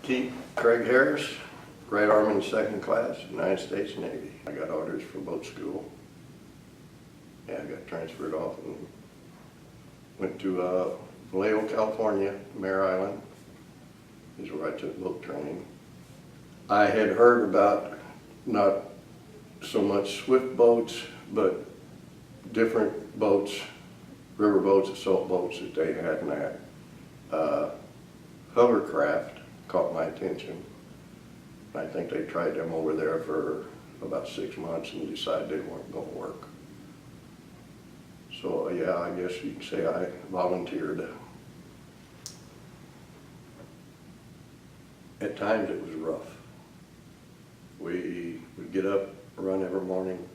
Keith Craig Harris, Right Army Second Class, United States Navy. I got orders for boat school. Yeah, I got transferred off and went to Vallejo, California, Mare Island is where I took boat training. I had heard about not so much swift boats, but different boats, river boats, assault boats that they had in that. Hovercraft caught my attention. I think they tried them over there for about 6 months and decided they weren't going to work. So yeah, I guess you could say I volunteered. At times it was rough. We would get up, run every morning,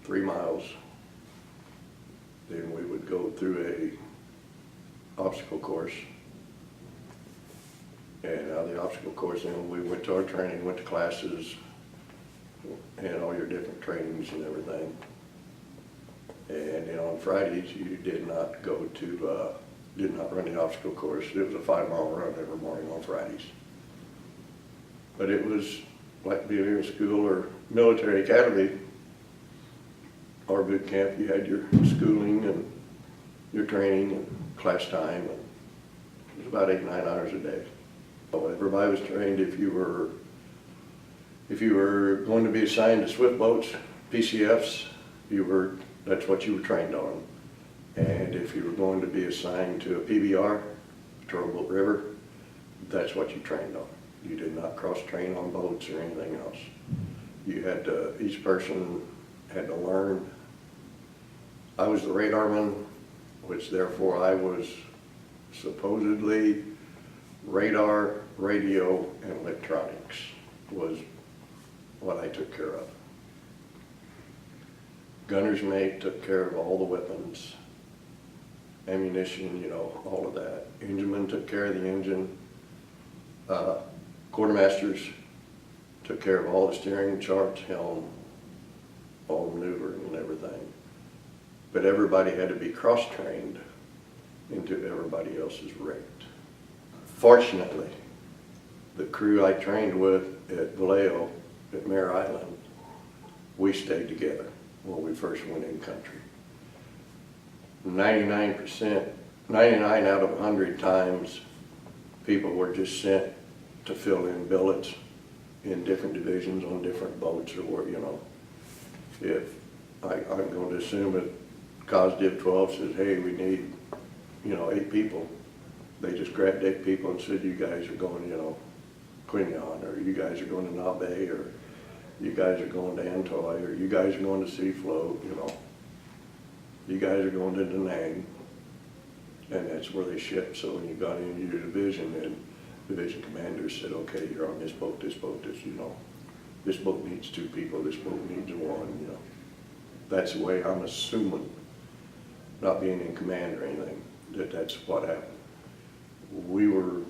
3 miles. Then we would go through a obstacle course. And out of the obstacle course, then we went to our training, went to classes, and all your different trainings and everything. And then on Fridays, you did not run the obstacle course. It was a 5-mile run every morning on Fridays. But it was like being in school or military academy or boot camp. You had your schooling and your training and class time. And it was about 8 or 9 hours a day. So everybody was trained if you were going to be assigned to swift boats, PCFs, that's what you were trained on. And if you were going to be assigned to a PBR, patrol boat river, that's what you trained on. You did not cross-train on boats or anything else. You had to, each person had to learn. I was the radarman, which therefore I was supposedly radar, radio, and electronics was what I took care of. Gunner's mate took care of all the weapons, ammunition, all of that. Engineman took care of the engine. Quartermasters took care of all the steering, charts, helm, all maneuvering and everything. But everybody had to be cross-trained into everybody else's rate. Fortunately, the crew I trained with at Vallejo, at Mare Island, we stayed together when we first went in country. 99 out of 100 times, people were just sent to fill in billets in different divisions on different boats, or if I'm going to assume that COSDIV 12 says, hey, we need 8 people, they just grabbed 8 people and said, you guys are going Quignon, or you guys are going to Nabe, or you guys are going to Antoy, or you guys are going to Sea Float, you guys are going to Da Nang, and that's where they shipped. So when you got into your division, and division commanders said, okay, you're on this boat, this boat, this boat needs 2 people, this boat needs 1, That's the way I'm assuming, not being in command or anything, that's what happened. We were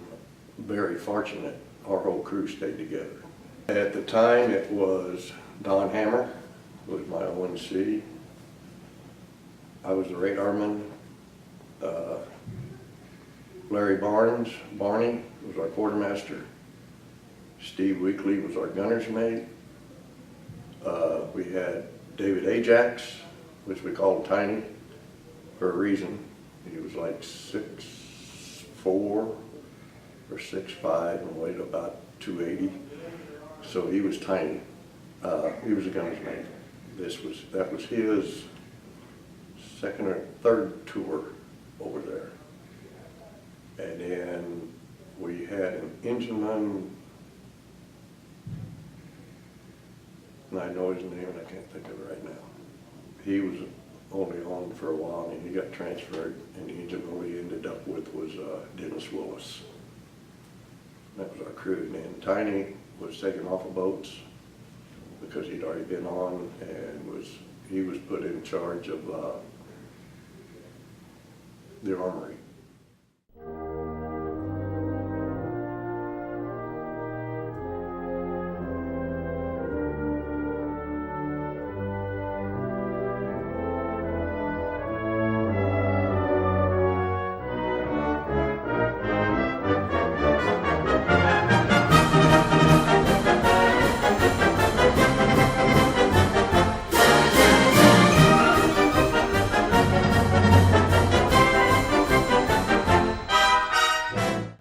very fortunate, our whole crew stayed together. At the time it was Don Hammer, was my ONC. I was the radarman. Larry Barney was our quartermaster. Steve Weekly was our gunner's mate. We had David Ajax, which we called Tiny for a reason. He was like 6'4" or 6'5" and weighed about 280. So he was tiny. He was a gunner's mate. That was his 2nd or 3rd tour over there. And then we had an engineman, and I know his name and I can't think of it right now. He was only on for a while and he got transferred, and the engineman we ended up with was Dennis Willis. That was our crew. And then Tiny was taken off of boats because he'd already been on, and he was put in charge of the armory.